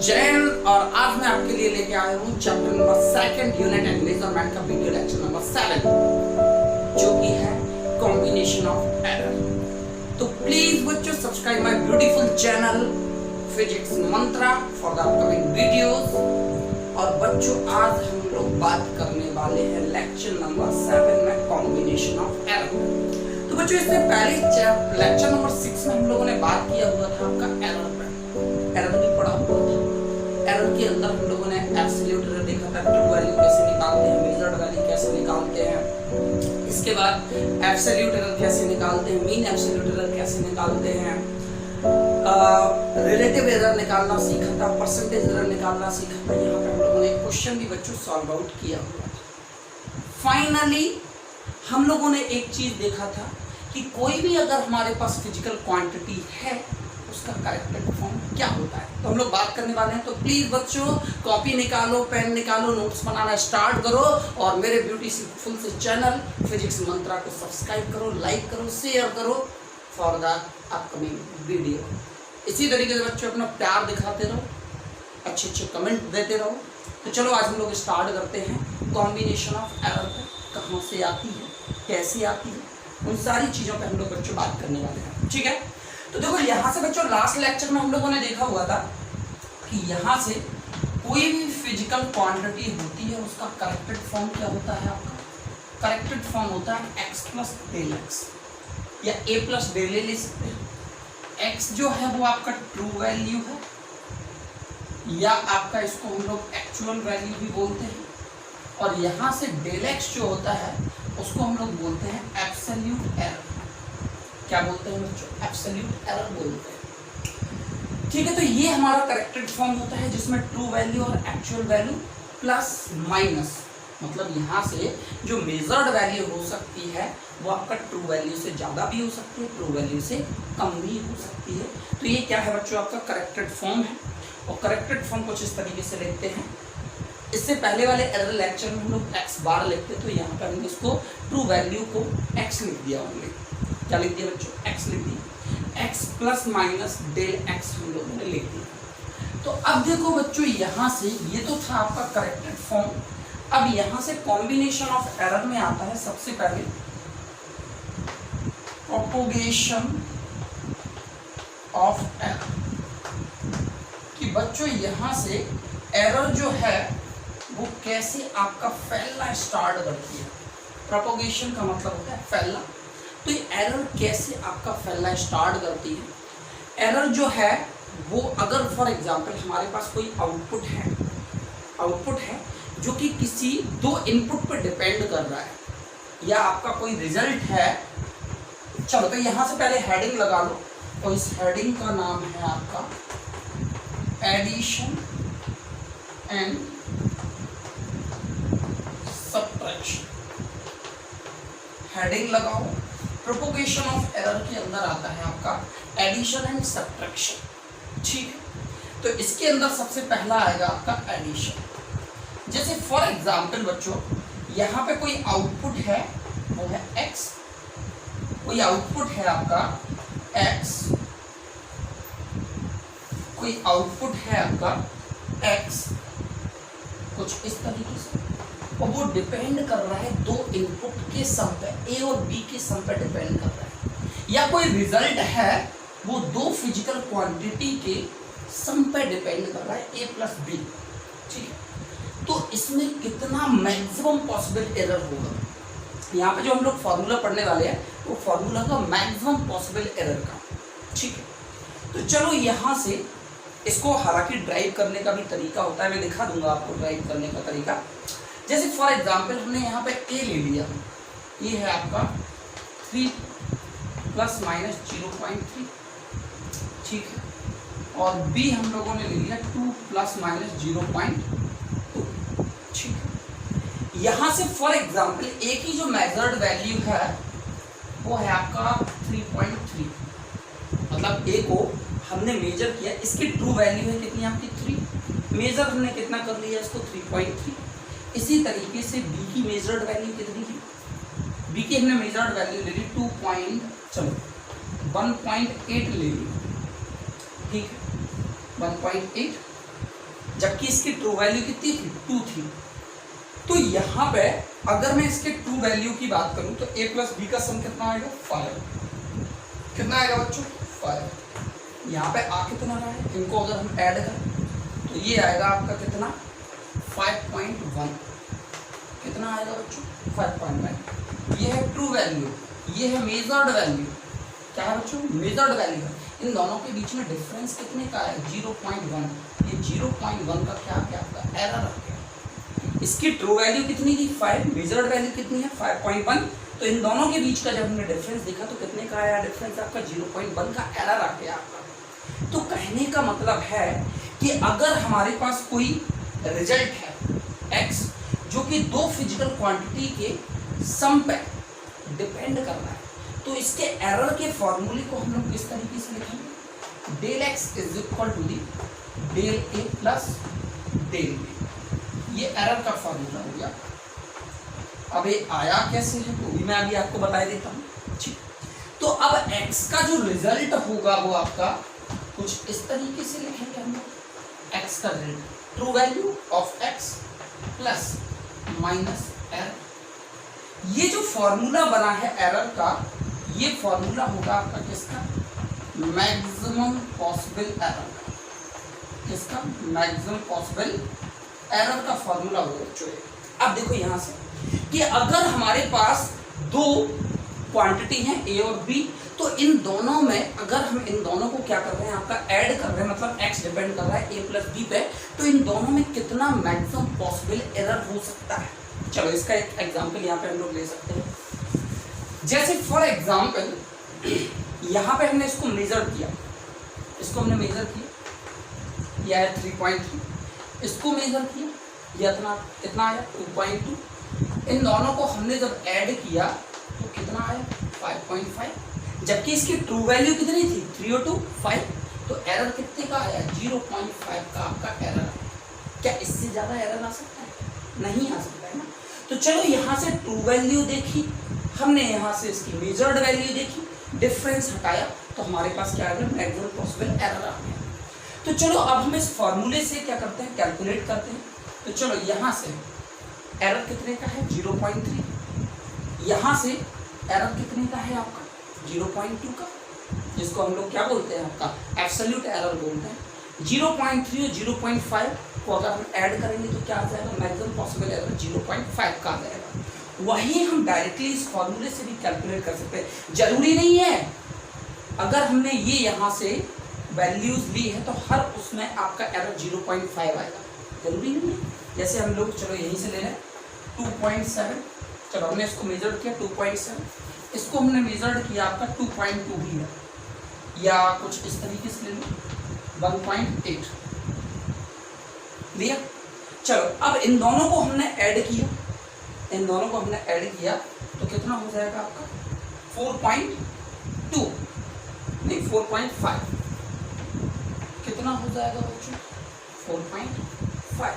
जैन और आज मैं आपके लिए लेके आया हूँ chapter number 2 unit and measurement का वीडियो लेक्चर नंबर 7 जो कि है कॉम्बिनेशन ऑफ एरर। तो प्लीज बच्चों subscribe my beautiful channel physics Mantra for the upcoming videos. और बच्चों आज हम लोग बात करने वाले हैं लेक्चर नंबर 7 में कॉम्बिनेशन ऑफ एरर। तो बच्चों इससे पहले लेक्चर नंबर 6 में हम लोगों ने बात किया हुआ था आपका एरर पे, एरर भी पढ़ा हुआ था। एरर के अंदर हम लोगों ने एब्सोल्यूट एरर देखा था, ट्रू वैल्यू कैसे निकालते हैं, मेजर्ड वैल्यू कैसे निकालते हैं, इसके बाद एब्सोल्यूट एरर कैसे निकालते हैं, मीन एब्सोल्यूट एरर कैसे निकालते हैं, रिलेटिव एरर निकालना सीखा था, परसेंटेज एरर निकालना सीखा था। यहाँ पे हम लोगों ने क्वेश्चन भी बच्चों सॉल्व आउट किया हुआ था। फाइनली हम लोगों ने एक चीज देखा था कि कोई भी अगर हमारे पास फिजिकल क्वांटिटी है उसका करेक्टेड फॉर्म क्या होता है, तो हम लोग बात करने वाले हैं। तो प्लीज बच्चों कॉपी निकालो, पेन निकालो, नोट्स बनाना स्टार्ट करो और मेरे ब्यूटीफुल से चैनल फिजिक्स मंत्रा को सब्सक्राइब करो, लाइक करो, शेयर करो फॉर द अपकमिंग वीडियो। इसी तरीके से बच्चों अपना प्यार दिखाते रहो, अच्छे अच्छे कमेंट देते रहो। तो चलो आज हम लोग स्टार्ट करते हैं कॉम्बिनेशन ऑफ एरर कहाँ से आती है, कैसे आती है, उन सारी चीज़ों पे हम लोग बच्चों बात करने वाले हैं। ठीक है, तो देखो यहाँ से बच्चों लास्ट लेक्चर में हम लोगों ने देखा हुआ था कि यहाँ से कोई भी फिजिकल क्वांटिटी होती है उसका करेक्टेड फॉर्म क्या होता है। आपका करेक्टेड फॉर्म होता है x प्लस डेल एक्स या a प्लस डेल ए ले सकते हैं। x जो है वो आपका ट्रू वैल्यू है या आपका इसको हम लोग एक्चुअल वैल्यू भी बोलते हैं, और यहाँ से डेल एक्स जो होता है उसको हम लोग बोलते हैं एब्सोल्यूट एरर। क्या बोलते हैं बच्चों? एब्सोल्यूट एरर बोलते हैं। ठीक है, तो ये हमारा करेक्टेड फॉर्म होता है जिसमें ट्रू वैल्यू और एक्चुअल वैल्यू प्लस माइनस, मतलब यहाँ से जो मेजर्ड वैल्यू हो सकती है वो आपका ट्रू वैल्यू से ज़्यादा भी हो सकती है, ट्रू वैल्यू से कम भी हो सकती है। तो ये क्या है बच्चों? आपका करेक्टेड फॉर्म है। और करेक्टेड फॉर्म कुछ इस तरीके से लिखते हैं। इससे पहले वाले एरर लेक्चर में हम लोग एक्स बार लिखते, तो यहाँ पर हमने इसको ट्रू वैल्यू को एक्स लिख दिया। हमने क्या लिख दिया बच्चों? एक्स लिख दिया। X plus minus del x हम लोगों ने लिख दिया। तो अब देखो बच्चों यहाँ से ये तो था आपका करेक्टेड फॉर्म। अब यहाँ से कॉम्बिनेशन ऑफ एरर में आता है सबसे पहले प्रोपोगेशन ऑफ एरर, कि बच्चों यहाँ से एरर जो है वो कैसे आपका फैलना स्टार्ट करती है। प्रोपोगेशन का मतलब होता है फैलना। तो ये एरर कैसे आपका फैलना स्टार्ट करती है? एरर जो है वो अगर फॉर एग्जांपल हमारे पास कोई आउटपुट है जो कि किसी दो इनपुट पर डिपेंड कर रहा है, या आपका कोई रिजल्ट है। चलो तो यहाँ से पहले हेडिंग लगा लो, और इस हेडिंग का नाम है आपका एडिशन एंड सब्ट्रैक्शन। हेडिंग लगाओ। प्रोपोगेशन ऑफ एरर के अंदर आता है आपका एडिशन एंड सब्ट्रैक्शन। ठीक है, तो इसके अंदर सबसे पहला आएगा आपका एडिशन। जैसे फॉर एग्जांपल बच्चों यहाँ पे कोई आउटपुट है वो है x, कोई आउटपुट है आपका x, कोई आउटपुट है आपका x कुछ इस तरीके से, और वो डिपेंड कर रहा है दो इनपुट के सम पे, a और b के सम पे डिपेंड कर रहा है। या कोई रिजल्ट है वो दो फिजिकल क्वांटिटी के सम पे डिपेंड कर रहा है, a प्लस b। ठीक है, तो इसमें कितना मैक्सिमम पॉसिबल एरर होगा। यहाँ पे जो हम लोग फॉर्मूला पढ़ने वाले हैं वो फॉर्मूला का मैक्सिमम पॉसिबल एरर का। ठीक है, तो चलो यहाँ से इसको हालांकि ड्राइव करने का भी तरीका होता है, मैं दिखा दूंगा आपको ड्राइव करने का तरीका। जैसे फॉर एग्जांपल हमने यहाँ पे a ले लिया, ये है आपका 3 प्लस माइनस 0.3। ठीक है, और b हम लोगों ने ले लिया 2 प्लस माइनस 0.2। ठीक है, यहाँ से फॉर एग्जांपल a की जो मेजर्ड वैल्यू है वो है आपका 3.3, मतलब a को हमने मेजर किया, इसकी ट्रू वैल्यू है कितनी आपकी 3, मेजर हमने कितना कर लिया इसको 3.3। इसी तरीके से b की मेजर्ड वैल्यू कितनी थी? b की हमने मेजर्ड वैल्यू ले ली 1.8 ले ली। ठीक है, 1.8 जबकि इसकी ट्रू वैल्यू कितनी थी, 2 थी। तो यहाँ पे अगर मैं इसके ट्रू वैल्यू की बात करूं तो a प्लस बी का सम कितना आएगा, 5। कितना आएगा बच्चों, 5। यहाँ पे आ कितना रहा है, इनको अगर हम ऐड करें तो ये आएगा आपका कितना, 5.1। कितना आएगा बच्चों, 5.1। ये है ट्रू वैल्यू, ये है मेजर्ड वैल्यू। क्या है बच्चों, मेजर्ड वैल्यू है। इन दोनों के बीच में डिफरेंस कितने का है, 0.1। ये 0.1 का क्या क्या आपका एरर आ गया। इसकी ट्रू वैल्यू कितनी थी, 5, मेजर्ड वैल्यू कितनी है, 5.1। तो इन दोनों के बीच का जब हमने डिफरेंस देखा तो कितने का आया डिफरेंस आपका, 0.1 का एरर आ गया आपका। तो कहने का मतलब है कि अगर हमारे पास कोई रिजल्ट है x जो कि दो फिजिकल क्वांटिटी के सम पे डिपेंड कर रहा है, तो इसके एरर के फॉर्मूले को हम लोग किस तरीके से लिखेंगे, del x is equal to the del a plus del b। ये एरर का फॉर्मूला हो गया। अब ये आया कैसे है तो भी मैं अभी आपको बता देता हूँ। ठीक, तो अब x का जो रिजल्ट होगा वो आपका कुछ इस तरीके से लिखेंगे हम लोग, x का result true value of x plus minus error. ये जो फॉर्मूला बना है एरर का, ये फॉर्मूला होगा आपका किसका, मैक्सिमम पॉसिबल एरर का। किसका, मैक्सिमम पॉसिबल एरर का फॉर्मूला होगा। अब देखो यहां से कि अगर हमारे पास दो क्वांटिटी हैं a और b, तो इन दोनों में अगर हम इन दोनों को क्या कर रहे हैं, आपका ऐड कर रहे हैं, मतलब x डिपेंड कर रहा है a प्लस b पे, तो इन दोनों में कितना मैक्सिमम पॉसिबल एरर हो सकता है। चलो इसका एक एग्जांपल यहाँ पे हम लोग ले सकते हैं। जैसे फॉर एग्जांपल यहाँ पे हमने इसको मेजर किया, इसको हमने मेजर किया, यह है 3.3, इसको मेजर किया, यह कितना आया 2.2। इन दोनों को हमने जब ऐड किया तो कितना आया 5.5, जबकि इसकी ट्रू वैल्यू कितनी थी 3 और 2 5। तो एरर कितने का आया 0.5 का आपका एरर आया। क्या इससे ज्यादा एरर आ सकता है, नहीं आ सकता है ना। तो चलो यहाँ से ट्रू वैल्यू देखी हमने, यहाँ से इसकी मेजर्ड वैल्यू देखी, डिफरेंस हटाया तो हमारे पास क्या आ गया, मैक्सिमम पॉसिबल एरर आ गया। तो चलो अब हम इस फॉर्मूले से क्या करते हैं, कैलकुलेट करते हैं। तो चलो यहाँ से एरर कितने का है 0.3, यहाँ से एरर कितने का है आपका 0.2 का, जिसको हम लोग क्या बोलते हैं आपका एब्सोल्यूट एरर बोलते हैं। 0.3 और 0.5 को अगर हम ऐड करेंगे तो क्या आ जाएगा, मैक्सिमम पॉसिबल एरर 0.5 का आ जाएगा। वही हम डायरेक्टली इस फॉर्मूले से भी कैलकुलेट कर सकते हैं। जरूरी नहीं है अगर हमने ये यहाँ से वैल्यूज ली है तो हर उसमें आपका एरर 0.5 आएगा, जरूरी नहीं है। जैसे हम लोग चलो यहीं से ले रहे हैं 2.7, चलो हमने इसको मेजर किया 2.7, इसको हमने मेजर किया आपका 2.2 भी है, या कुछ इस तरीके से ले लो 1.8 लिया। चलो अब इन दोनों को हमने ऐड किया, इन दोनों को हमने ऐड किया तो कितना हो जाएगा आपका 4.2 नहीं 4.5, कितना हो जाएगा बच्चों 4.5।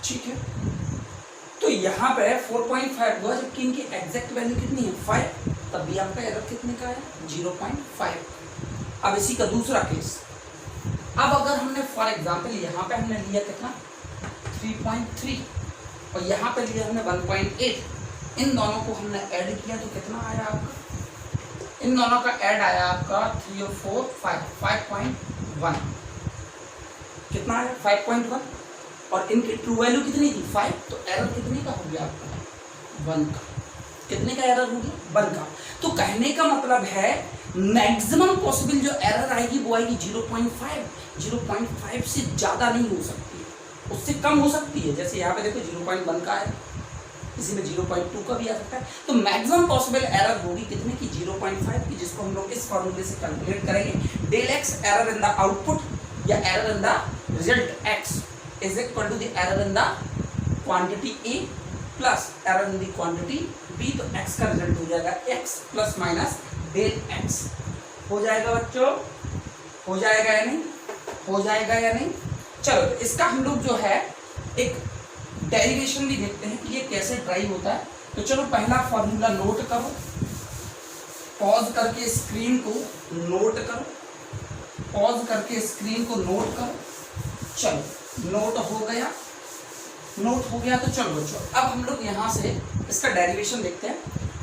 ठीक है, तो यहाँ पे 4.5 हुआ, जबकि इनकी एग्जैक्ट वैल्यू कितनी है 5, तब भी आपका एरर कितने का है 0.5। अब इसी का दूसरा केस, अब अगर हमने फॉर एग्जांपल यहाँ पे हमने लिया कितना 3.3 और यहाँ पे लिया हमने 1.8, इन दोनों को हमने ऐड किया तो कितना आया आपका, इन दोनों का ऐड आया आपका 3 और 4 5.1, कितना आया 5.1, और इनकी ट्रू वैल्यू कितनी थी 5, तो एरर कितने का हो गया आपका 1 का। कितने का एरर हो गया 1 का। तो कहने का मतलब है मैक्सिमम पॉसिबल जो एरर आएगी वो आएगी 0.5 से ज़्यादा नहीं हो सकती है, उससे कम हो सकती है। जैसे यहाँ पे देखो 0.1 का है, इसी में 0.2 का भी आ सकता है। तो मैक्सिमम पॉसिबल एरर होगी कितने की 0.5 की, जिसको हम लोग इस फॉर्मूले से कैलकुलेट करेंगे। Del x error in the output या error in the result x is equal to the error in the quantity a plus error in the quantity b. तो एक्स का रिजल्ट हो जाएगा x plus minus del x. हो जाएगा बच्चों, हो जाएगा या नहीं, हो जाएगा या नहीं। चलो तो इसका हम लोग जो है एक डेरिवेशन भी देखते हैं कि ये कैसे ड्राइव होता है। तो चलो पहला फॉर्मूला नोट करो, पॉज करके स्क्रीन को नोट करो, पॉज करके स्क्रीन को नोट करो। चलो नोट हो गया, नोट हो गया। तो चलो बच्चों अब हम लोग यहाँ से इसका डेरिवेशन देखते हैं।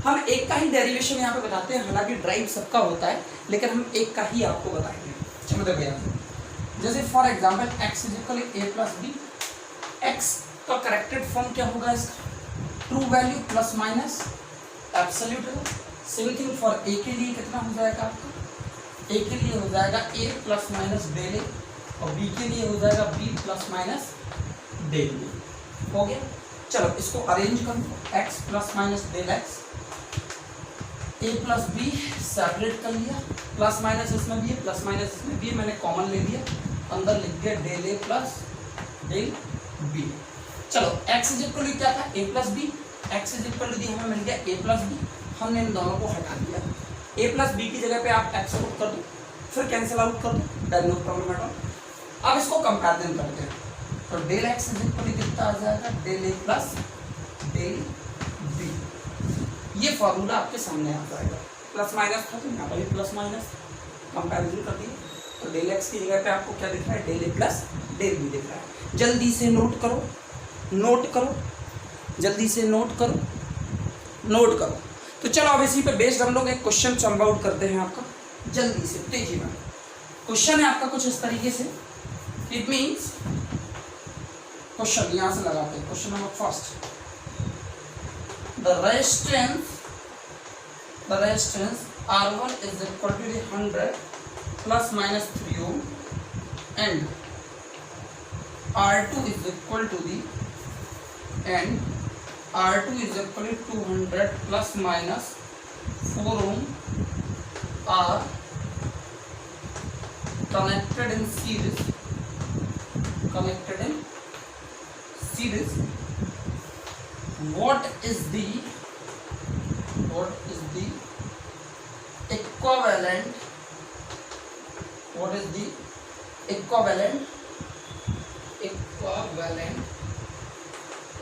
हम एक का ही डेरिवेशन यहाँ पे बताते हैं, हालांकि ड्राइव सबका होता है लेकिन हम एक का ही आपको बताएंगे। चलो देखो यहाँ जैसे for example x is equal a plus b, x का करेक्टेड फॉर्म क्या होगा इसका, true value plus minus absolute. Same thing for a के लिए कितना हो जाएगा आपका, a के लिए हो जाएगा a plus minus del a, और b के लिए हो जाएगा b plus minus del b। हो गया। चलो इसको अरेंज कर दो, x plus minus del x, a plus b separate कर लिया, प्लस माइनस इसमें भी है प्लस माइनस इसमें भी है, मैंने कॉमन ले लिया, अंदर लिख दिया del a plus del b। चलो x इज इक्वल टू क्या था, a plus b, x is equal to the हमें मिल गया a प्लस बी, हमने इन दोनों को हटा दिया। a प्लस बी की जगह पे आप x पुट कर दो, फिर कैंसिल आउट कर दो, then no problem at all. अब इसको कंपैरिजन करते हैं, तो del x is equal to कितना आ जाएगा, del a plus del b। ये फॉर्मूला आपके सामने आ जाएगा, प्लस माइनस था तो यहाँ पर भी प्लस माइनस कंपैरिजन कर दिए, तो डेल x की जगह पे आपको क्या दिख रहा है, del a plus del b दिख रहा है। जल्दी से नोट करो, नोट करो, जल्दी से नोट करो, नोट करो। तो चलो अब इसी पे बेस्ड हम लोग एक क्वेश्चन सॉल्व आउट करते हैं आपका, जल्दी से तेजी में। क्वेश्चन है आपका कुछ इस तरीके से, इट मीन्स क्वेश्चन यहाँ से लगाते हैं, question number first, the resistance R1 is equal to the 100 plus minus 3 ohm and R2 is equal to the R2 is equal to 200 plus minus 4 ohm are connected in series, what is the equivalent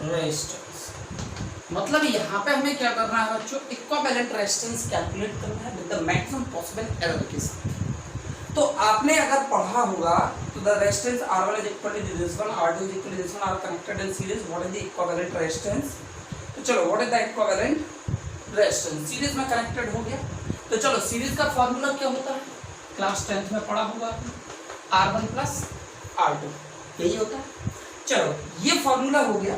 resistance. मतलब यहाँ पे हमें क्या करना है बच्चों, equivalent resistance calculate करना है with the maximum possible error के साथ। तो आपने अगर पढ़ा होगा तो the resistance R1 is equal to this one, R2 is equal to this one, are connected in series, what is the equivalent resistance। तो चलो what is the equivalent resistance, series में कनेक्टेड हो गया। तो चलो सीरीज का formula क्या होता है, क्लास 10th में पढ़ा होगा आपने, R1 प्लस R2 यही होता है। चलो ये फॉर्मूला हो गया,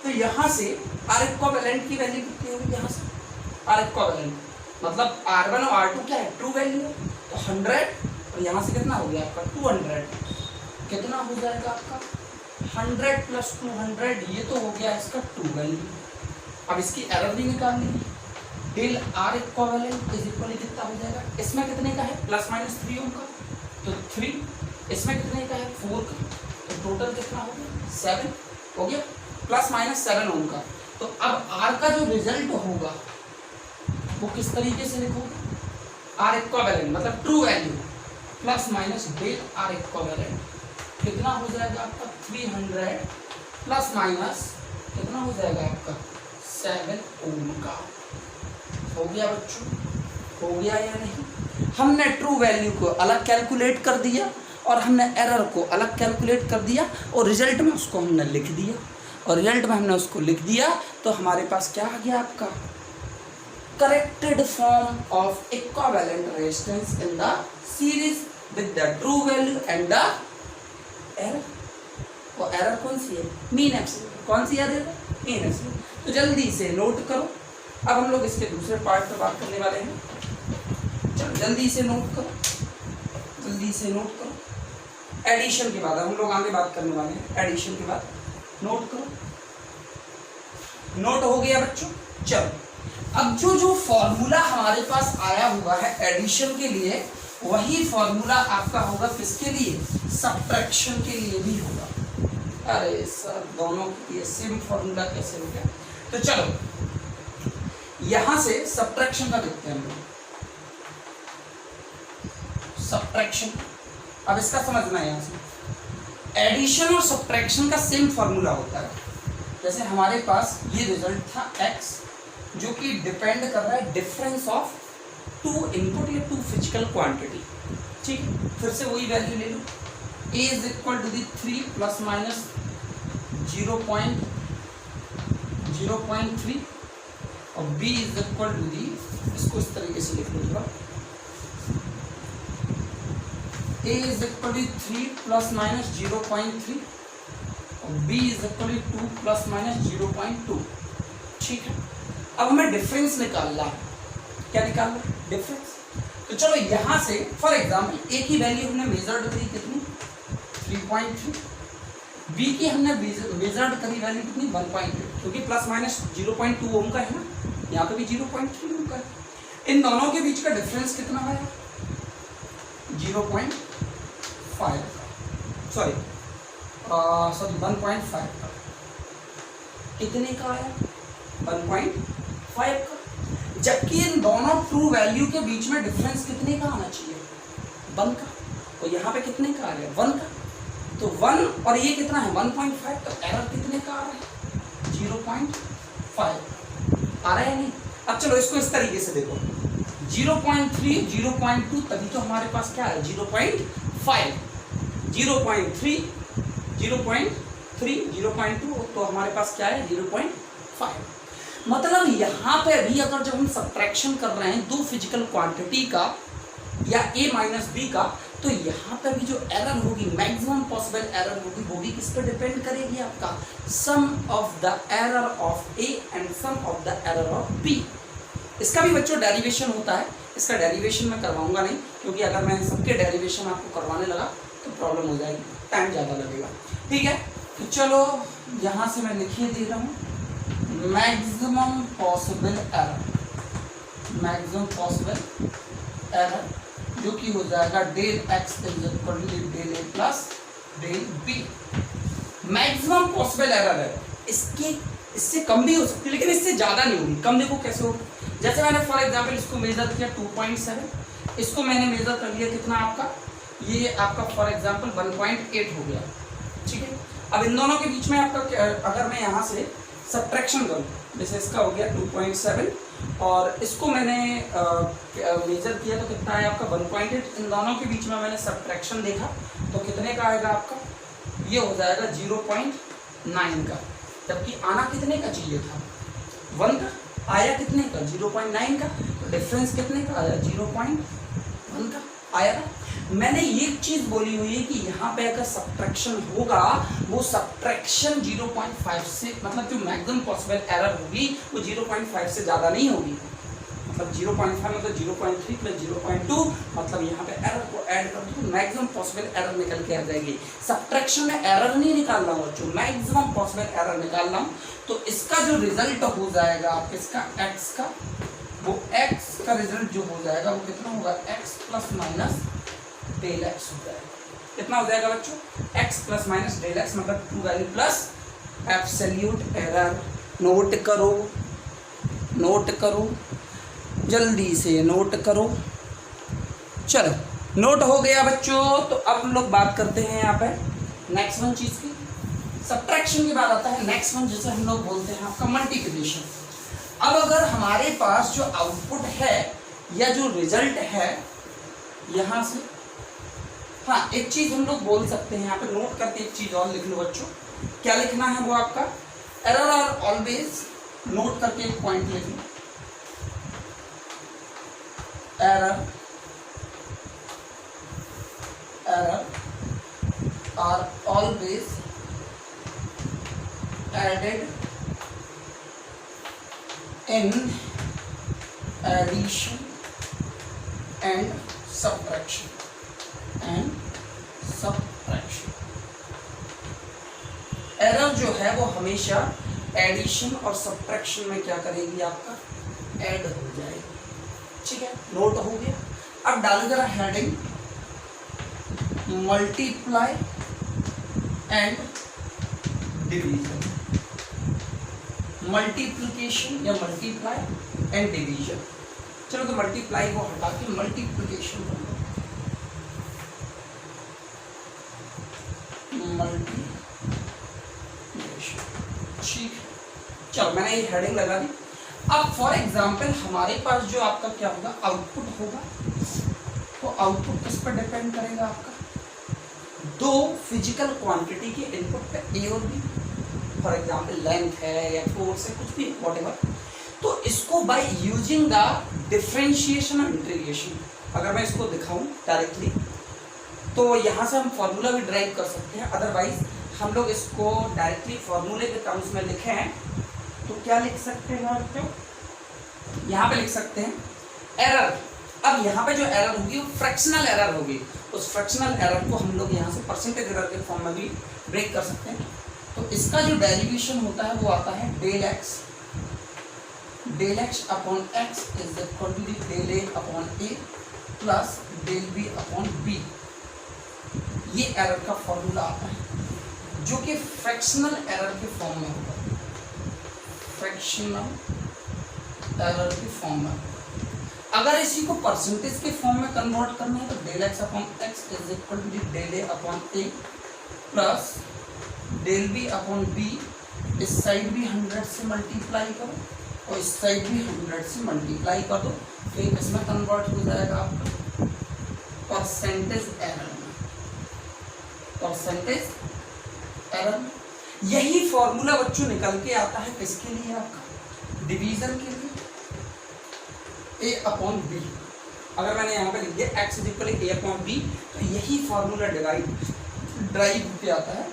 तो यहाँ से R इक्विवेलेंट की वैल्यू कितनी होगी, यहाँ से R इक्विवेलेंट मतलब R1 और R2 क्या है, ट्रू वैल्यू है, तो 100 और यहाँ से कितना हो गया आपका 200, कितना हो जाएगा आपका 100 प्लस 200, ये तो हो गया इसका ट्रू वैल्यू। अब इसकी एरर भी निकालनी है, del R equivalent is equal कितना हो जाएगा, इसमें कितने का है प्लस माइनस 3 ओम का, तो 3, इसमें कितने का है 4 का, तो टोटल कितना हो गया 7 हो गया, प्लस माइनस 7 ओम का। तो अब R का जो रिजल्ट होगा वो किस तरीके से लिखो, R इक्विवेलेंट मतलब true value plus minus del R equivalent कितना हो जाएगा आपका 300 प्लस माइनस कितना हो जाएगा आपका 7 ओम का। हो गया बच्चों, हो गया या नहीं। हमने ट्रू वैल्यू को अलग कैलकुलेट कर दिया और हमने एरर को अलग कैलकुलेट कर दिया और रिजल्ट में उसको हमने लिख दिया, और रिजल्ट में हमने उसको लिख दिया तो हमारे पास क्या आ गया आपका corrected form of equivalent resistance in the series with the true value and the error. वो एरर कौन सी है, मीन एब्सोल्यूट। कौन सी एरर, मीन एब्सोल्यूट। तो जल्दी से नोट करो। अब हम लोग इसके दूसरे पार्ट पर बात करने वाले हैं, चलो जल्दी से नोट करो, जल्दी से नोट करो। एडिशन के बाद हम लोग आगे बात करने वाले हैं, एडिशन के बाद नोट करो। नोट हो गया बच्चों। चलो अब जो फॉर्मूला हमारे पास आया हुआ है एडिशन के लिए, वही फॉर्मूला आपका होगा किसके लिए, सब्ट्रैक्शन के लिए भी होगा। अरे सर दोनों के लिए सेम फॉर्मूला कैसे हो गया। तो चलो यहां से सब्ट्रैक्शन का देखते हैं हम लोग, सब्ट्रैक्शन। अब इसका समझना है, यहाँ से एडिशन और सब्ट्रैक्शन का सेम फॉर्मूला होता है। जैसे हमारे पास ये रिजल्ट था x, जो कि डिपेंड कर रहा है डिफरेंस ऑफ 2 इनपुट या 2 फिजिकल क्वांटिटी। ठीक है, फिर से वही वैल्यू ले लो, a is equal to the 3 plus minus 0.3 और b is equal to the, इसको इस तरीके से लिख लूंगा, a is equal to 3 plus minus 0.3 और b is equal to 2 plus minus 0.2। ठीक है, अब हमें डिफरेंस निकालना है। क्या निकालना है? डिफरेंस। तो चलो यहां से फॉर एग्जांपल a की वैल्यू हमने मेजर्ड करी कितनी 3.3, b की हमने मेजर्ड करी वैल्यू कितनी 1.8, क्योंकि प्लस माइनस 0.2 ओम का है ना, यहाँ पे भी 0.3 ओम का है। इन दोनों के बीच का डिफरेंस कितना आया 0.5 सॉरी 1.5 का। कितने का आया 1.5 का, जबकि इन दोनों ट्रू वैल्यू के बीच में डिफरेंस कितने का आना चाहिए 1 का, तो यहाँ पे कितने का आ रहा है 1 का, तो 1 और ये कितना है 1.5, तो एरर कितने का आ रहा है 0.5 आ रहा है नहीं। अब चलो इसको इस तरीके से देखो 0.3 0.2, तभी तो हमारे पास क्या है 0.5, 0.3 0.2, तो हमारे पास क्या है 0.5। मतलब यहाँ पे अभी अगर जब हम सब्ट्रैक्शन कर रहे हैं दो फिजिकल क्वांटिटी का या a माइनस बी का, तो यहाँ पे भी जो एरर होगी मैक्सिमम पॉसिबल एरर होगी, वो भी किस पर डिपेंड करेगी आपका sum of the error of a and sum of the error of b। इसका भी बच्चों डेरिवेशन होता है, इसका डेरिवेशन मैं करवाऊंगा नहीं, क्योंकि अगर मैं सबके डेरिवेशन आपको करवाने लगा तो प्रॉब्लम हो जाएगी, टाइम ज़्यादा लगेगा। ठीक है, तो चलो यहाँ से मैं लिखिए दे रहा हूँ मैक्सिमम पॉसिबल एरर जो कि हो जाएगा del x is equal to del a plus del b। Maximum possible error है, इससे कम भी हो सकती है लेकिन इससे ज़्यादा नहीं होगी। कम देखो कैसे होगा, जैसे मैंने फॉर एग्जांपल इसको मेजर किया 2.7, इसको मैंने मेजर कर लिया कितना आपका, ये आपका फॉर एग्जांपल 1.8 हो गया। ठीक है, अब इन दोनों के बीच में आपका अगर मैं यहाँ से सब्ट्रैक्शन करूँ, जैसे इसका हो गया 2.7 और इसको मैंने मेजर किया तो कितना है आपका 1.8, इन दोनों के बीच में मैंने सब्ट्रैक्शन देखा तो कितने का आएगा आपका, ये हो जाएगा 0.9 का, जबकि आना कितने का चाहिए था 1 का, आया कितने का 0.9 का, तो डिफरेंस कितने का आया 0.1 का आया ना। मैंने ये चीज बोली हुई है कि यहाँ पे अगर सब्ट्रैक्शन होगा वो सब्ट्रैक्शन 0.5 से, मतलब जो मैक्सिमम पॉसिबल एरर होगी वो 0.5 से ज़्यादा नहीं होगी, मतलब 0.5 मतलब 0.3 प्लस 0.2, मतलब यहाँ पे एरर को ऐड कर दो मैक्सिमम पॉसिबल एरर निकल के आ जाएगी। सब्ट्रैक्शन में एरर नहीं निकाल रहा हूँ बच्चों, मैक्सिमम पॉसिबल एरर निकाल रहा हूँ, तो इसका जो रिजल्ट हो जाएगा आपका इसका x का, वो x का रिजल्ट जो हो जाएगा वो कितना होगा x plus minus del x हो जाएगा। कितना हो जाएगा बच्चों x plus minus del x, मतलब true value plus absolute error. Note करो जल्दी से नोट करो। चलो नोट हो गया बच्चों, तो अब हम लोग बात करते हैं यहाँ पे नेक्स्ट वन चीज की। सब्ट्रैक्शन के बाद आता है नेक्स्ट वन, जिसे हम लोग बोलते हैं आपका मल्टीप्लिकेशन। अब अगर हमारे पास जो आउटपुट है या जो रिजल्ट है यहाँ से, हाँ एक चीज हम लोग बोल सकते हैं यहाँ पे, नोट करके एक चीज और लिख लो बच्चों। क्या लिखना है वो आपका, एरर आर ऑलवेज, नोट करके एक पॉइंट लिख लो, error are always added in addition and subtraction error जो है वो हमेशा एडिशन और सब्ट्रैक्शन में क्या करेगी आपका ऐड हो जाएगी। ठीक है, नोट हो गया। अब डालो जरा heading multiply and division, multiplication या मल्टीप्लाई एंड डिवीजन। चलो तो मल्टीप्लाई को हटा के मल्टीप्लिकेशन कर लो, मल्टीप्लिकेशन। ठीक है, चलो मैंने ये हेडिंग लगा दी। अब फॉर एग्जांपल हमारे पास जो आपका क्या होगा आउटपुट होगा, तो आउटपुट किस पर डिपेंड करेगा आपका दो फिजिकल क्वांटिटी के इनपुट पे ए और बी, फॉर एग्जांपल लेंथ है या फोर्स है, कुछ भी व्हाटएवर, तो इसको बाय यूजिंग द डिफरेंशिएशन और इंटीग्रेशन, अगर मैं इसको दिखाऊं डायरेक्टली तो यहाँ से हम फॉर्मूला भी ड्राइव कर सकते हैं। अदरवाइज हम लोग इसको डायरेक्टली फॉर्मूले के टर्म्स में लिखे हैं तो क्या लिख सकते हैं, यहाँ पे लिख सकते हैं एरर। अब यहाँ पे जो एरर होगी वो फ्रैक्शनल एरर होगी, उस फ्रैक्शनल एरर को हम लोग यहाँ से परसेंटेज एरर के फॉर्म में भी ब्रेक कर सकते हैं। तो इसका जो डेरिवेशन होता है वो आता है del x upon x is equal to del a upon a plus del b upon b. ये एरर का फॉर्मूला आता है जो कि फ्रैक्शनल एरर के फॉर्म में होगा, फ्रैक्शनल एरर के फॉर्म में। अगर इसी को परसेंटेज के फॉर्म में कन्वर्ट करना है तो del x upon x is equal to del a upon a plus del b upon b. इस साइड भी 100 से मल्टीप्लाई करो और इस साइड भी 100 से मल्टीप्लाई कर दो, फिर इसमें कन्वर्ट हो जाएगा आपका परसेंटेज एरर में, परसेंटेज एरर। यही फॉर्मूला बच्चों निकल के आता है किसके लिए, आपका डिवीजन के लिए, ए अपॉन बी। अगर मैंने यहाँ पे लिख दिया x is equal a upon b तो यही फॉर्मूला ड्राइव पे आता है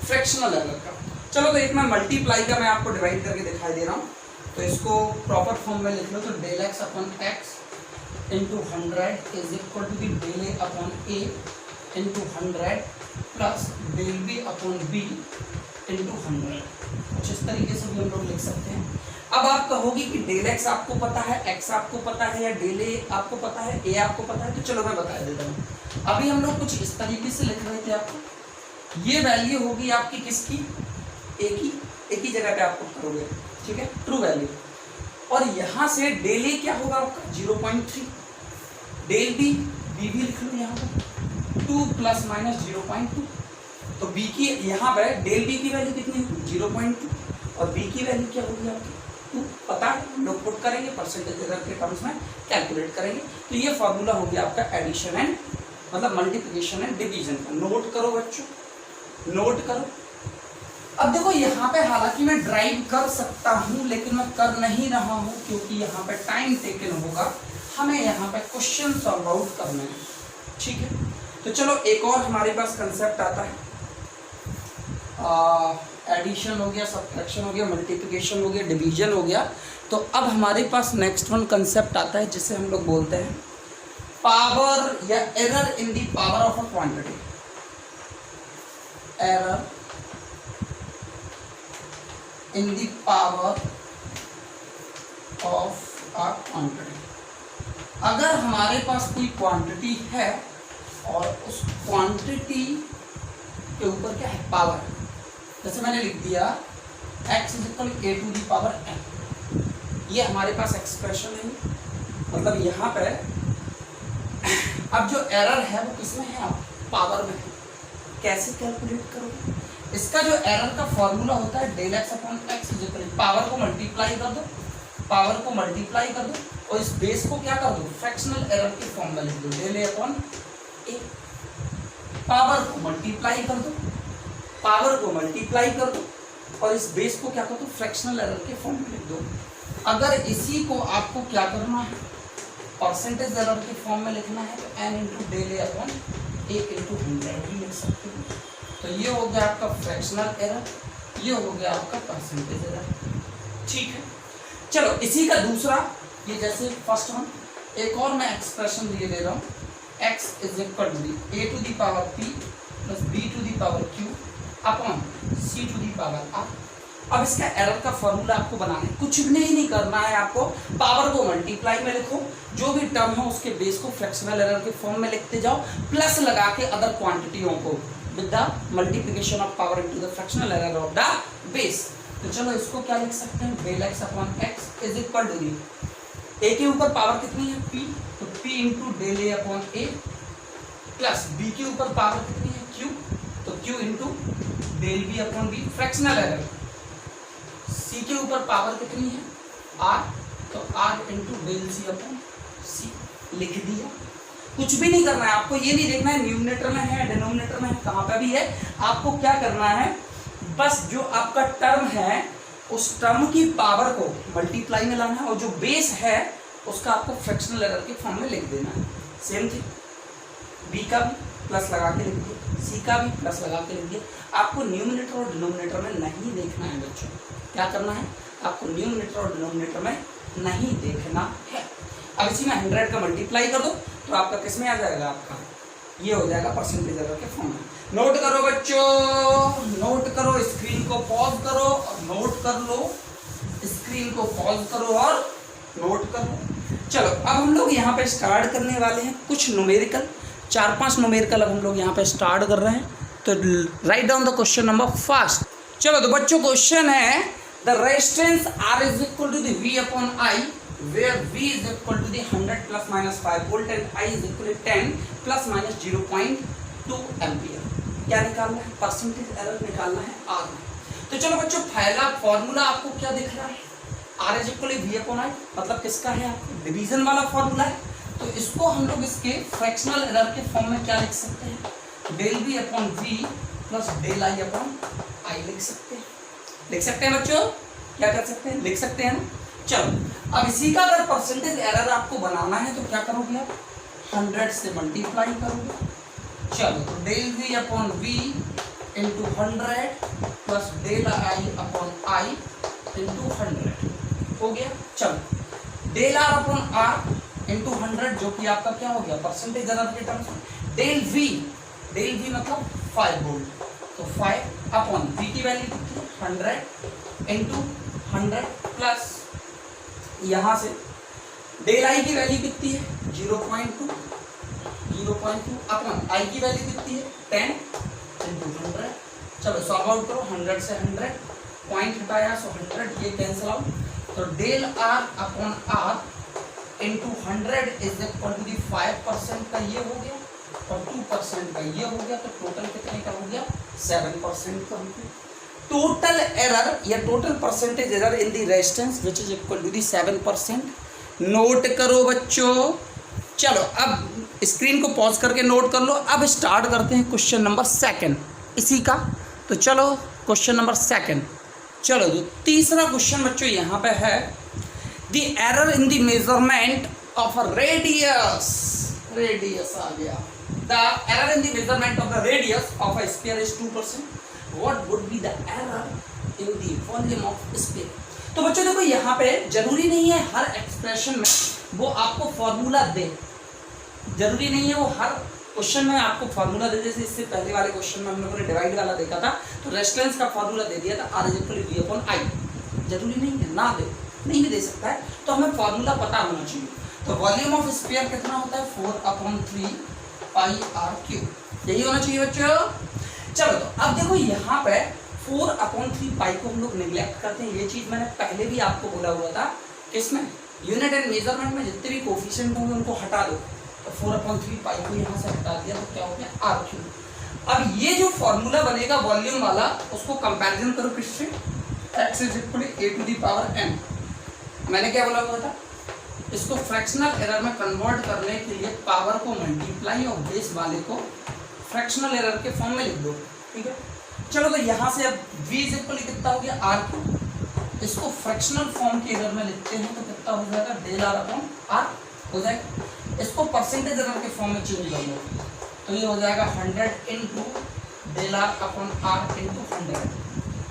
फ्रैक्शनल एरर का। चलो तो एक मैं मल्टीप्लाई का मैं आपको डिवाइड करके दिखाई दे रहा हूँ, तो इसको प्रॉपर फॉर्म में लिख लो तो del x upon x into 100 is equal to del a upon a into 100 plus del b upon b into 100। कुछ इस तरीके से भी हम लोग लिख सकते हैं। अब आप कहोगे कि डेल एक्स आपको पता है, एक्स आपको पता है, या डेल ए आपको पता है, ए आपको पता है, तो चलो मैं बता देता हूँ। अभी हम लोग कुछ इस तरीके से लिख रहे थे, आपको ये वैल्यू होगी आपकी किसकी, एक ही जगह पे आपको करोगे, ठीक है, ट्रू वैल्यू। और यहाँ से डेल ए क्या होगा आपका 0.3, डेल बी बी भी लिख लो यहाँ पर 2 प्लस माइनस 0.2। तो बी की यहाँ पर डेल बी की वैल्यू कितनी होगी 0.2 और बी की वैल्यू क्या होगी आपकी 2, पता है, हम लोग पुट करेंगे परसेंटेज एरर के टर्म्स में कैलकुलेट करेंगे। तो ये फॉर्मूला हो गया आपका एडिशन एंड मतलब मल्टीप्लिकेशन एंड डिवीजन का। नोट करो बच्चों, नोट करो। अब देखो यहाँ पे हालांकि मैं ड्राइव कर सकता हूँ लेकिन मैं कर नहीं रहा हूँ क्योंकि यहाँ पे टाइम टेकन होगा, हमें यहाँ पे क्वेश्चन सॉल्व आउट करने हैं, ठीक है। तो चलो एक और हमारे पास कंसेप्ट आता है, एडिशन हो गया, सब्ट्रैक्शन हो गया, मल्टीप्लिकेशन हो गया, डिवीजन हो गया। तो अब हमारे पास नेक्स्ट वन कंसेप्ट आता है जिसे हम लोग बोलते हैं पावर या error in the power of a quantity. Error in the power of a quantity. अगर हमारे पास कोई क्वांटिटी है और उस क्वांटिटी के ऊपर क्या है पावर, जैसे मैंने लिख दिया x is equal a to the power n, ये हमारे पास एक्सप्रेशन है। मतलब यहाँ पे अब जो एरर है वो किसमें है, आप पावर में है। कैसे कैलकुलेट करोगे, इसका जो एरर का फॉर्मूला होता है del x upon x is equal, power को मल्टीप्लाई कर दो, पावर को मल्टीप्लाई कर दो और इस बेस को क्या कर दो फ्रैक्शनल एरर के फॉर्म में लिख दो, del a upon A. Power को मल्टीप्लाई कर दो, पावर को मल्टीप्लाई कर दो और इस बेस को क्या कर दो फ्रैक्शनल एरर के फॉर्म में लिख दो। अगर इसी को आपको क्या करना है परसेंटेज एरर के फॉर्म में लिखना है तो n into del a upon a into 100 भी लिख सकते हो। तो ये हो गया आपका फ्रैक्शनल एरर, ये हो गया आपका परसेंटेज एरर, ठीक है। चलो इसी का दूसरा, ये जैसे फर्स्ट वन, एक और मैं एक्सप्रेशन दिए दे रहा हूँ x is equal to a to the power p plus b to the power q upon c to the power r। अब इसका एरर का फॉर्मूला आपको बनाना है, कुछ भी नहीं करना है आपको, पावर को मल्टीप्लाई में लिखो, जो भी टर्म हो उसके बेस को फ्रैक्शनल एरर के फॉर्म में लिखते जाओ, प्लस लगा के अदर क्वांटिटियों को with the multiplication of power into the fractional error of the base. तो चलो इसको क्या लिख सकते हैं, del x upon x is equal to the a के ऊपर पावर कितनी है p, तो p into del a upon a plus b के ऊपर पावर कितनी है q, तो q into del b upon b fractional error. c के ऊपर पावर कितनी है r, तो r into del c upon c लिख दिया। कुछ भी नहीं करना है आपको, ये नहीं देखना है न्यूमरेटर में है डिनोमिनेटर में है कहाँ पे भी है, आपको क्या करना है बस जो आपका टर्म है उस टर्म की पावर को मल्टीप्लाई में लाना है और जो बेस है उसका आपको फ्रैक्शनल एरर के फॉर्म में लिख देना है। सेम थिंग बी का भी प्लस लगा के लिख दिया, सी का भी प्लस लगा के लिख दिया। आपको न्यूमरेटर और डिनोमिनेटर में नहीं देखना है बच्चों, क्या करना है आपको न्यूमरेटर और डिनोमिनेटर में नहीं देखना है। अब इसी में 100 का मल्टीप्लाई कर दो तो आपका किस में आ जाएगा, आपका ये हो जाएगा परसेंटेज एरर के फॉर्म में। नोट करो बच्चों, नोट करो, स्क्रीन को पॉज करो और नोट कर लो, स्क्रीन को पॉज करो और नोट कर लो। चलो अब हम लोग यहाँ पे स्टार्ट करने वाले हैं कुछ न्यूमेरिकल, 4-5 न्यूमेरिकल अब हम लोग यहाँ पे स्टार्ट कर रहे हैं। तो write down the question number first. चलो तो बच्चों क्वेश्चन है the resistance R is equal to the V upon I where V is equal to the 100 plus minus 5 volt and I is equal to 10 plus minus 0.2 ampere. क्या निकालना है, percentage error निकालना है R में। तो चलो बच्चों पहला फॉर्मूला आपको क्या दिख रहा है, R is equal to V upon I, मतलब किसका है, डिवीजन वाला फॉर्मूला है। तो इसको हम लोग इसके फ्रैक्शनल एरर के फॉर्म में क्या लिख सकते हैं, del V upon V plus del I upon I लिख सकते हैं बच्चों, क्या कर सकते हैं, लिख सकते हैं ना। चलो अब इसी का अगर परसेंटेज एरर आपको बनाना है तो क्या करोगे आप, 100 से मल्टीप्लाई करोगे। चलो तो del V upon V into 100 plus del I upon I into 100 हो गया। चलो del R upon R into 100 जो कि आपका क्या हो गया, परसेंटेज एरर के टर्म्स में डेल V मतलब 5 वोल्ट, तो 5 अपॉन V की वैल्यू कितनी, 100 इंटू 100 प्लस यहाँ से डेल I की वैल्यू कितनी है, 0.2 अपॉन I की वैल्यू कितनी है, 10 इंटू 100। चलो सॉल्व आउट करो, 100 से 100 पॉइंट हटाया सो 100 ये कैंसिल आउट, तो del R upon R into 100 is equal to the 5% का ये हो गया और 2% का ये हो गया, तो टोटल कितने का हो गया, 7% का हो गया। टोटल एरर या total percentage error in the resistance which is equal to the 7%। Note करो बच्चों। चलो अब स्क्रीन को पॉज करके नोट कर लो। अब स्टार्ट करते हैं क्वेश्चन नंबर 2 इसी का। तो चलो क्वेश्चन नंबर 2। चलो तो तीसरा क्वेश्चन बच्चों यहाँ पे है the error in the measurement of a radius आ गया, the error in the measurement of the radius of a sphere is 2%। What would be the error in the volume of sphere? तो बच्चों देखो यहाँ पे जरूरी नहीं है हर एक्सप्रेशन में वो आपको फॉर्मूला दे, जरूरी नहीं है वो हर क्वेश्चन में आपको फॉर्मूला दे। जैसे इससे पहले वाले क्वेश्चन में हम लोगों ने डिवाइड वाला देखा था तो रेजिस्टेंस का फॉर्मूला दे दिया था R is equal to V upon I। जरूरी नहीं है ना दे, नहीं भी दे सकता है, तो हमें फॉर्मूला पता होना चाहिए। तो वॉल्यूम ऑफ स्फीयर कितना होता है, 4/3 पाई r³, यही होना चाहिए बच्चों। चलो तो अब देखो यहाँ पे 4/3 पाई को हम लोग निगलेक्ट करते हैं। ये चीज मैंने पहले भी आपको बोला हुआ था, किसमें, यूनिट एंड मेजरमेंट में जितने भी कोफिशिएंट होंगे उनको हटा दो। तो 4/3 पाई को यहाँ से हटा दिया तो क्या हो गया, r³। अब ये जो फॉर्मूला बनेगा वॉल्यूम वाला उसको कंपैरिजन करो किससे, x is equal to a to the power n। मैंने क्या बोला हुआ था, इसको फ्रैक्शनल एरर में कन्वर्ट करने के लिए पावर को मल्टीप्लाई और बेस वाले को फ्रैक्शनल एरर के फॉर्म में लिख दो, ठीक है। चलो तो यहाँ से अब v इज इक्वल कितना हो गया, r³। इसको फ्रैक्शनल फॉर्म के एरर में लिखते हैं तो कितना हो जाएगा, डेल R अपॉन R हो जाएगा। इसको परसेंटेज एरर के फॉर्म में चेंज कर लो तो ये हो जाएगा 100 into del R upon R into 100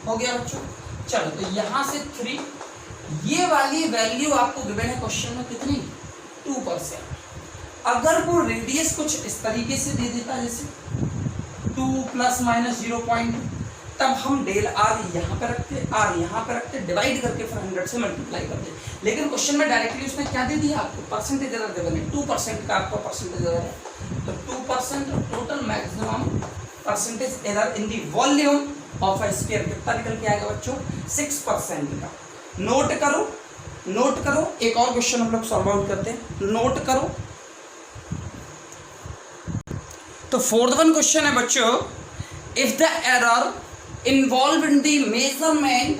हो गया बच्चों। चलो तो यहाँ से 3, ये वाली वैल्यू आपको गिवन है क्वेश्चन में कितनी, 2%। अगर वो रेडियस कुछ इस तरीके से दे देता जैसे 2 ± 0.2, तब हम डेल R यहाँ पे रखते, R यहाँ पे रखते, डिवाइड करके फिर 100 से मल्टीप्लाई करते। लेकिन क्वेश्चन में डायरेक्टली उसने क्या दे दिया आपको, परसेंटेज एरर दे दिया, 2% का आपका परसेंटेज एरर है। तो 2% total maximum percentage error in the volume of a sphere कितना निकल के आएगा बच्चों, 6% का। नोट करो। एक और क्वेश्चन हम लोग सॉल्व आउट करते हैं, नोट करो। तो 4th वन क्वेश्चन है बच्चों, if the error involve in the measurement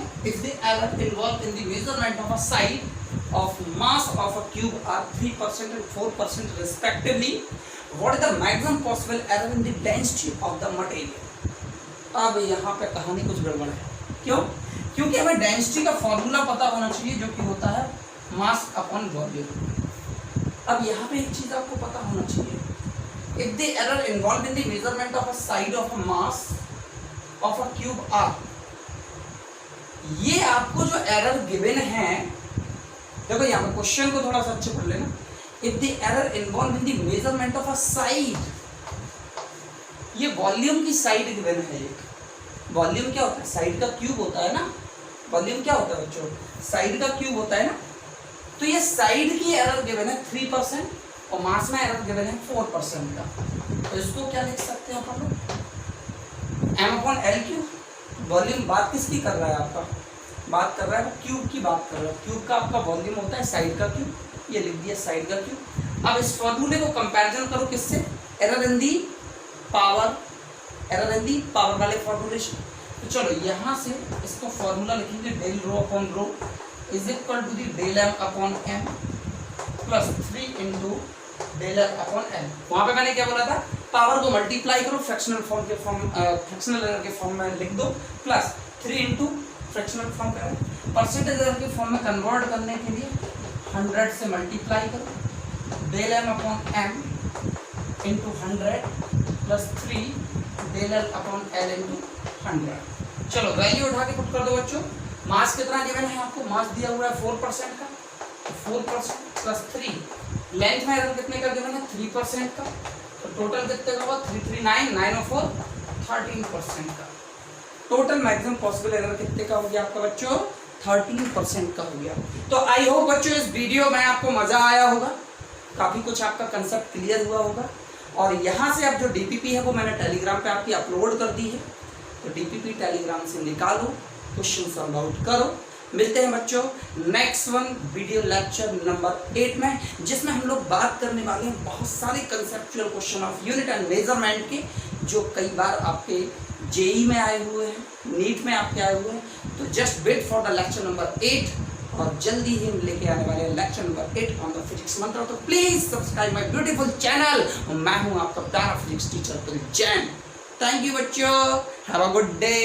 of a side of mass of a cube are 3% and 4% respectively. What is the maximum possible error in the density of the material? अब यहाँ पे कहानी कुछ गड़बड़ है। क्यों? क्योंकि हमें डेंसिटी का फॉर्मूला पता होना चाहिए जो कि होता है मास अपॉन वॉल्यूम। अब यहाँ पे एक चीज आपको पता होना चाहिए, if the error involved in the measurement of a side of a mass of a cube r, ये आपको जो एरर गिवन है, देखो यहाँ पे क्वेश्चन को थोड़ा सा अच्छे पढ़ लेना। If the error involve in the measurement of a side, ये वॉल्यूम की साइड गिवन है। एक वॉल्यूम क्या होता है? साइड का क्यूब होता है ना। वॉल्यूम क्या होता है बच्चों? साइड का क्यूब होता है ना। तो ये साइड की एरर गिवन है 3% और मास में एरर गिवन है 4% का। तो इसको क्या लिख सकते हैं अपन लोग? m upon L cube. Volume बात किसकी कर रहा है? आपका बात कर रहा है क्यूब की बात कर रहा है। क्यूब का आपका वॉल्यूम होता है साइड का क्यूब, ये लिख दिया साइड का क्यूब। अब इस फॉर्मूले को कंपैरिजन करो किससे? Error in the power, error in the power वाले फॉर्मूलेशन। तो चलो यहाँ से इसको फॉर्मूला लिखेंगे, del rho upon rho is equal to the del M upon M plus 3 into del M upon L. वहाँ पे मैंने क्या बोला था? पावर को मल्टीप्लाई करो, फ्रैक्शनल फॉर्म के फॉर्म, फ्रैक्शनल एरर के फॉर्म में लिख दो, प्लस 3 इंटू फ्रैक्शनल फॉर्म करें। परसेंटेज एरर के फॉर्म में कन्वर्ट करने के लिए 100 से मल्टीप्लाई करो, del M upon M into 100 plus 3 del L upon L into 100। चलो वैल्यू उठा के पुट कर दो बच्चों। मास कितना गिवन है आपको? मास दिया हुआ है 4% का, 4% प्लस 3। लेंथ में एरर कितने का गिवन है? 3% का। तो टोटल कितने का हुआ? 339, 9 और 4 13% का। टोटल मैक्सिमम पॉसिबल एरर कितने का हो गया आपका बच्चों? 13% का हो गया। तो आई होप बच्चों इस वीडियो में आपको मजा आया होगा, काफी कुछ आपका कंसेप्ट क्लियर हुआ होगा। और यहाँ से अब जो डीपीपी है वो मैंने टेलीग्राम पे आपकी अपलोड कर दी है, तो डीपीपी टेलीग्राम से निकालो, क्वेश्चन सॉल्व आउट करो। मिलते हैं बच्चों next one video lecture number 8 में, जिसमें हम लोग बात करने वाले हैं बहुत सारे conceptual question of unit and measurement के, जो कई बार आपके जेई में आए हुए हैं, नीट में आपके आए हुए हैं। तो just wait for the lecture number 8, और जल्दी ही हम लेके आने वाले हैं lecture number 8 on the physics Mantra. तो please subscribe my beautiful channel. मैं हूं आपका प्यारा physics teacher Jain. Thank you बच्चों, हैव अ गुड डे।